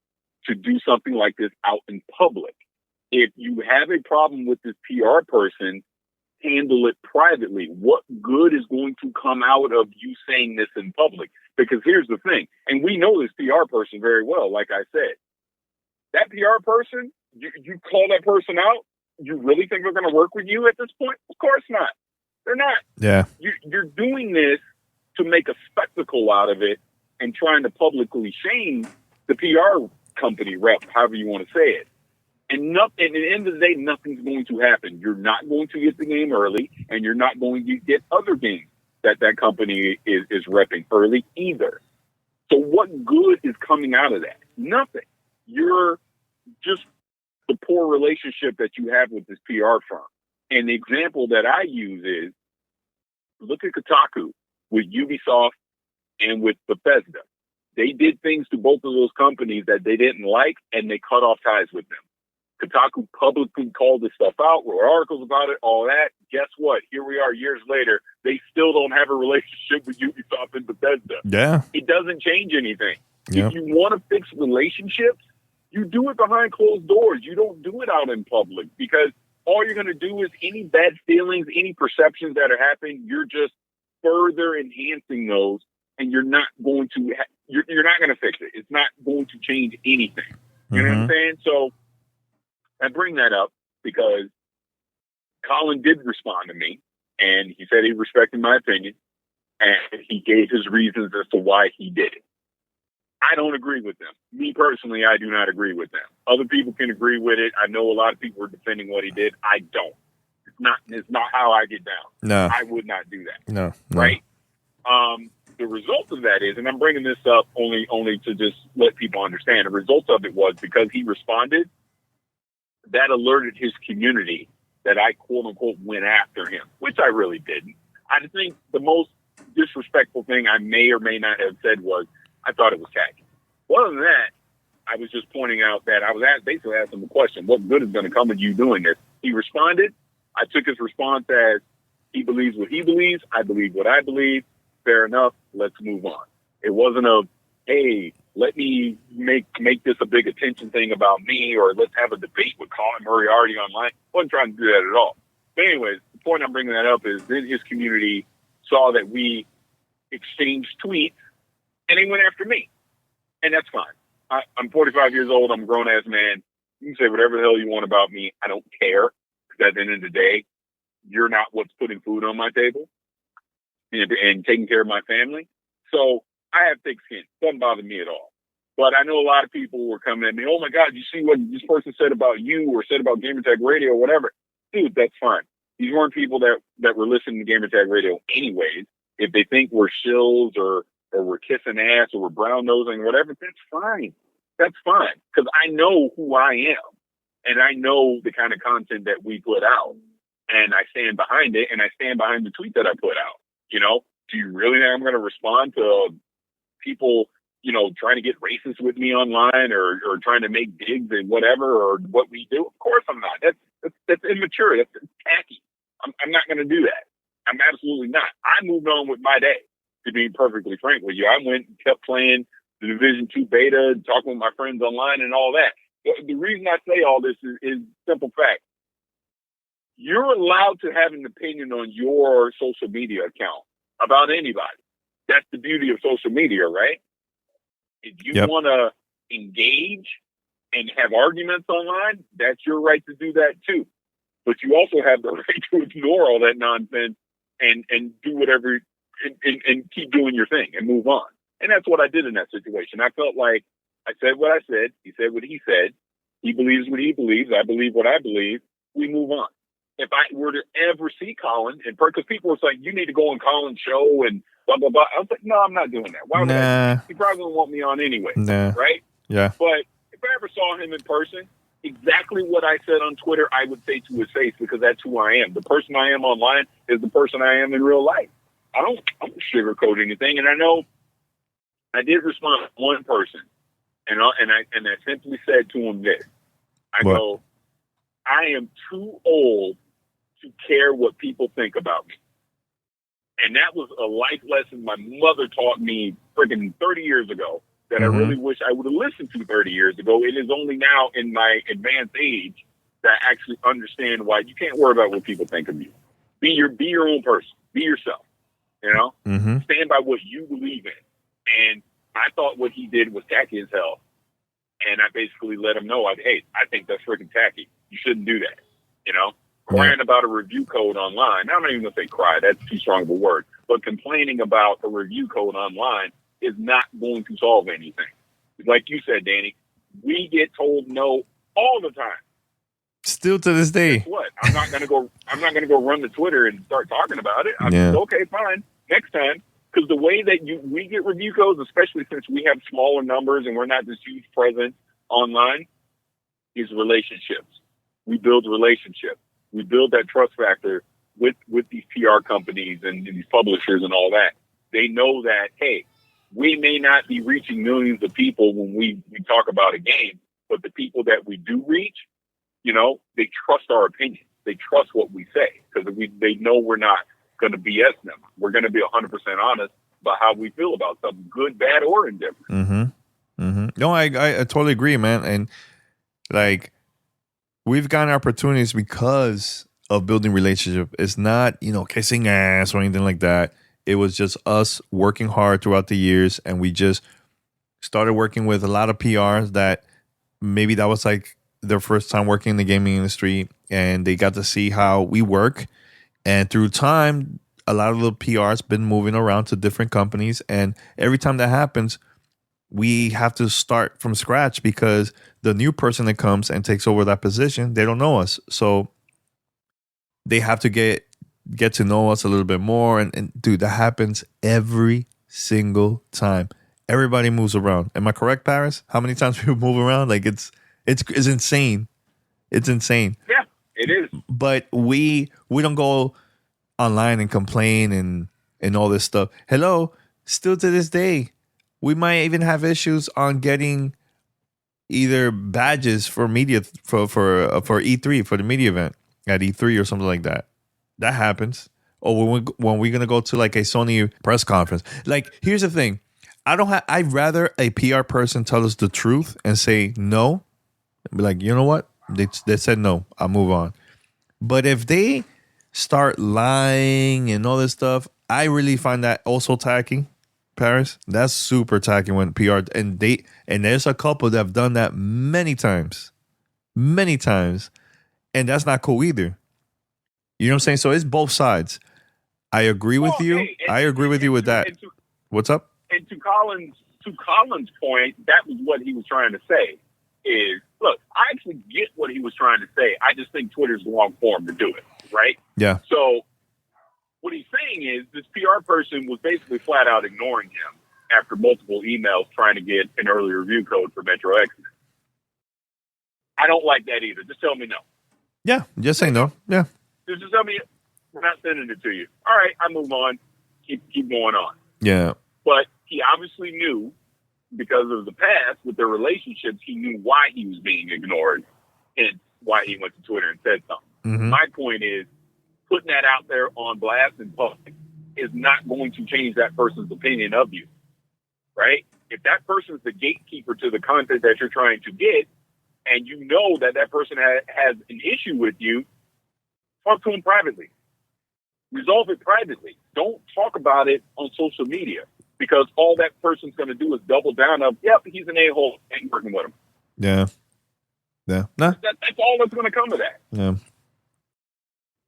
to do something like this out in public. If you have a problem with this PR person handle it privately? What good is going to come out of you saying this in public? Because here's the thing, and we know this PR person very well, like I said. That PR person, you call that person out, you really think they're going to work with you at this point? Of course not. They're not.
Yeah.
You're doing this to make a spectacle out of it and trying to publicly shame the PR company rep, however you want to say it. And at the end of the day, nothing's going to happen. You're not going to get the game early, and you're not going to get other games that company is repping early either. So what good is coming out of that? Nothing. You're just the poor relationship that you have with this PR firm. And the example that I use is, look at Kotaku with Ubisoft and with Bethesda. They did things to both of those companies that they didn't like, and they cut off ties with them. Kotaku publicly called this stuff out, wrote articles about it, all that. Guess what? Here we are years later. They still don't have a relationship with Ubisoft and Bethesda.
Yeah.
It doesn't change anything.
Yep.
If you want to fix relationships, you do it behind closed doors. You don't do it out in public, because all you're going to do is any bad feelings, any perceptions that are happening, you're just further enhancing those, and you're not going to you're not going to fix it. It's not going to change anything. You know what I'm saying? So I bring that up because Colin did respond to me, and he said he respected my opinion, and he gave his reasons as to why he did it. I don't agree with them. Me personally, I do not agree with them. Other people can agree with it. I know a lot of people are defending what he did. I don't. It's not how I get down.
No.
I would not do that.
No.
Right? The result of that is, and I'm bringing this up only to just let people understand, the result of it was because he responded, that alerted his community that I, quote unquote, went after him, which I really didn't. I think the most disrespectful thing I may or may not have said was, I thought it was tacky. Well, other than that, I was just pointing out that I was basically asking the question, what good is going to come of you doing this? He responded. I took his response as, he believes what he believes. I believe what I believe. Fair enough. Let's move on. It wasn't a, hey, let me make this a big attention thing about me, or let's have a debate with Colin Moriarty online. Wasn't trying to do that at all. But anyways, the point I'm bringing that up is then his community saw that we exchanged tweets, and they went after me. And that's fine. I'm 45 years old. I'm a grown-ass man. You can say whatever the hell you want about me. I don't care. Because at the end of the day, you're not what's putting food on my table and taking care of my family. So I have thick skin. Doesn't bother me at all. But I know a lot of people were coming at me, oh, my God, you see what this person said about you or said about Gamertag Radio or whatever. Dude, that's fine. These weren't people that were listening to Gamertag Radio anyways. If they think we're shills or we're kissing ass or we're brown-nosing or whatever, that's fine. That's fine. Because I know who I am. And I know the kind of content that we put out. And I stand behind it, and I stand behind the tweet that I put out. You know, do you really think I'm going to respond to people, you know, trying to get racist with me online or trying to make digs and whatever or what we do? Of course I'm not. That's immature. That's tacky. I'm not going to do that. I'm absolutely not. I moved on with my day, to be perfectly frank with you. I went and kept playing the Division 2 beta, talking with my friends online and all that. The reason I say all this is simple fact. You're allowed to have an opinion on your social media account about anybody. That's the beauty of social media, right? If you want to engage and have arguments online, that's your right to do that too. But you also have the right to ignore all that nonsense and do whatever and keep doing your thing and move on. And that's what I did in that situation. I felt like I said what I said. He said what he said. He believes what he believes. I believe what I believe. We move on. If I were to ever see Colin, and because people were saying, you need to go on Colin's show and blah, blah, blah. I was like, no, I'm not doing that. Why would I? He probably won't want me on anyway. Right?
Yeah.
But if I ever saw him in person, exactly what I said on Twitter, I would say to his face, because that's who I am. The person I am online is the person I am in real life. I don't sugarcoat anything. And I know I did respond to one person, and I simply said to him this. I go, I am too old to care what people think about me. And that was a life lesson my mother taught me freaking 30 years ago that I really wish I would have listened to 30 years ago. It is only now in my advanced age that I actually understand why you can't worry about what people think of you. Be your own person. Be yourself. You know,
Mm-hmm.
stand by what you believe in. And I thought what he did was tacky as hell. And I basically let him know, hey, I think that's freaking tacky. You shouldn't do that. You know, crying about a review code online. I'm not even going to say cry. That's too strong of a word. But complaining about a review code online is not going to solve anything. Like you said, Danny, we get told no all the time.
Still to this day.
Guess what? I'm not gonna go run to Twitter and start talking about it. I'm just, okay, fine. Next time, because the way that we get review codes, especially since we have smaller numbers and we're not this huge presence online, is relationships. We build relationships. We build that trust factor with these PR companies and these publishers and all that. They know that, hey, we may not be reaching millions of people when we talk about a game, but the people that we do reach, you know, they trust our opinion. They trust what we say because they know we're not going to BS them. We're going to be 100% honest about how we feel about something, good, bad, or indifferent.
Mm-hmm. Mm-hmm. No, I totally agree, man. And like, we've gotten opportunities because of building relationship. It's not, you know, kissing ass or anything like that. It was just us working hard throughout the years, and we just started working with a lot of PRs that maybe that was like their first time working in the gaming industry, and they got to see how we work. And through time, a lot of the PRs been moving around to different companies, and every time that happens, we have to start from scratch because the new person that comes and takes over that position, they don't know us, so they have to get to know us a little bit more. And dude, that happens every single time. Everybody moves around. Am I correct, Paris? How many times people move around? Like it's insane. It's insane.
Yeah, it is.
But we don't go online and complain and all this stuff. Hello, still to this day, we might even have issues on getting either badges for media for E3 for the media event at E3 or something like that. That happens. Or when we're gonna go to like a Sony press conference. Like, here's the thing. I'd rather a PR person tell us the truth and say no. And be like, you know what? They said no. I'll move on. But if they start lying and all this stuff, I really find that also tacky. Paris, that's super tacky when PR and there's a couple that have done that many times, and that's not cool either. You know what I'm saying? So it's both sides. I agree with you.
Hey,
I agree with you with that. What's up?
And to Colin's point, that was what he was trying to say. Is look, I actually get what he was trying to say. I just think Twitter's the wrong forum to do it. Right?
Yeah.
So what he's saying is this PR person was basically flat out ignoring him after multiple emails trying to get an early review code for Metro Exodus. I don't like that either. Just tell me no.
Yeah, just say no. Yeah.
Just tell me we're not sending it to you. All right, I move on. Keep going on.
Yeah.
But he obviously knew, because of the past with their relationships, he knew why he was being ignored and why he went to Twitter and said something.
Mm-hmm.
My point is, putting that out there on blast in public is not going to change that person's opinion of you, right? If that person's the gatekeeper to the content that you're trying to get, and you know that person has an issue with you, talk to him privately. Resolve it privately. Don't talk about it on social media, because all that person's going to do is double down of, yep, he's an a-hole, ain't working with him.
Yeah. Yeah. Nah.
That's all that's going to come to that.
Yeah.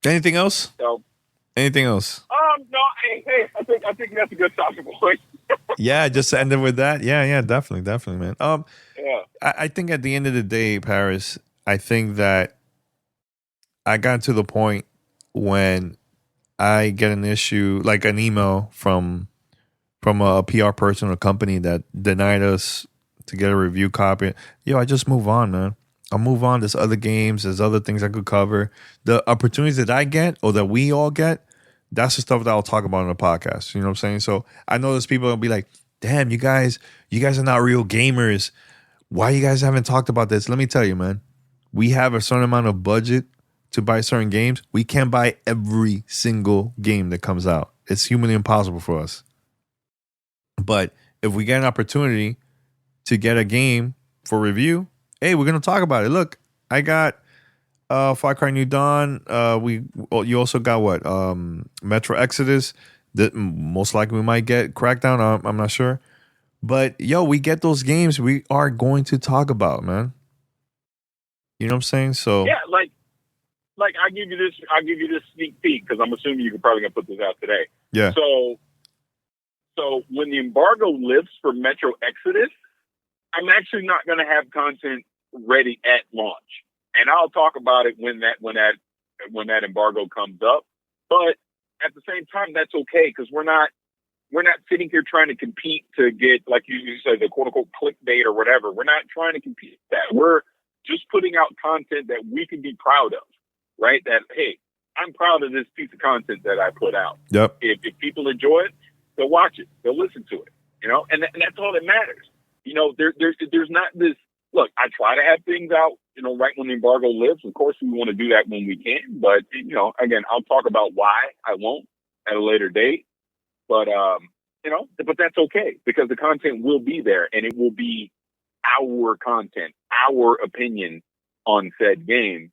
Anything else?
So,
anything else?
No. Hey, I think that's a good stopping point.
Yeah, just ending with that. Yeah, definitely, man.
Yeah.
I think at the end of the day, Paris, I think that I got to the point when I get an issue, like an email from a PR person or company that denied us to get a review copy. I just move on, man. I'll move on. There's other games. There's other things I could cover. The opportunities that I get or that we all get, that's the stuff that I'll talk about on the podcast. You know what I'm saying? So I know there's people that'll be like, damn, you guys are not real gamers. Why you guys haven't talked about this? Let me tell you, man. We have a certain amount of budget to buy certain games. We can't buy every single game that comes out. It's humanly impossible for us. But if we get an opportunity to get a game for review, hey, we're going to talk about it. Look, I got Far Cry New Dawn. You also got what? Metro Exodus. That most likely we might get Crackdown. I'm not sure. But yo, we get those games we are going to talk about, man. You know what I'm saying? So
yeah, like I'll give you this sneak peek because I'm assuming you're probably gonna put this out today.
yeah.
So when the embargo lifts for Metro Exodus, I'm actually not gonna have content ready at launch, and I'll talk about it when that embargo comes up. But at the same time, that's okay because we're not sitting here trying to compete to get, like you said, the quote unquote clickbait or whatever. We're not trying to compete with that. We're just putting out content that we can be proud of, right? That, hey, I'm proud of this piece of content that I put out.
Yep.
If people enjoy it, they'll watch it. They'll listen to it, and that's all that matters. There's not this, look, I try to have things out, right when the embargo lifts. Of course, we want to do that when we can. But, again, I'll talk about why I won't at a later date. But, but that's okay because the content will be there and it will be our content, our opinion on said game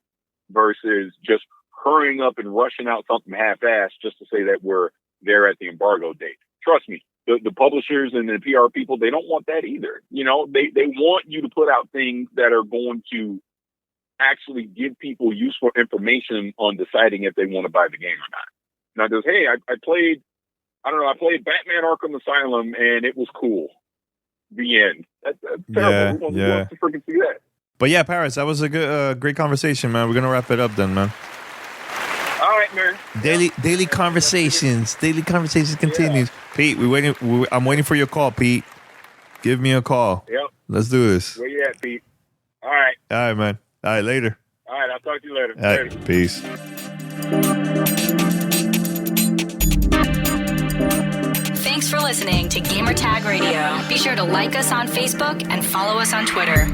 versus just hurrying up and rushing out something half-assed just to say that we're there at the embargo date. Trust me, the publishers and the PR people, they don't want that either. They want you to put out things that are going to actually give people useful information on deciding if they want to buy the game or not. Not just, hey, I played Batman Arkham Asylum and it was cool. The end. That's terrible. Who wants to freaking see that?
But yeah, Paris, that was a great conversation, man. We're gonna wrap it up then, man.
All right, man.
Daily conversations. Daily conversations continues. Yeah. Pete, I'm waiting for your call, Pete. Give me a call.
Yep.
Let's do this.
Where you at, Pete? All right.
All right, man. All right, later.
All right, I'll talk to you later.
All right, peace.
Thanks for listening to Gamertag Radio. Be sure to like us on Facebook and follow us on Twitter.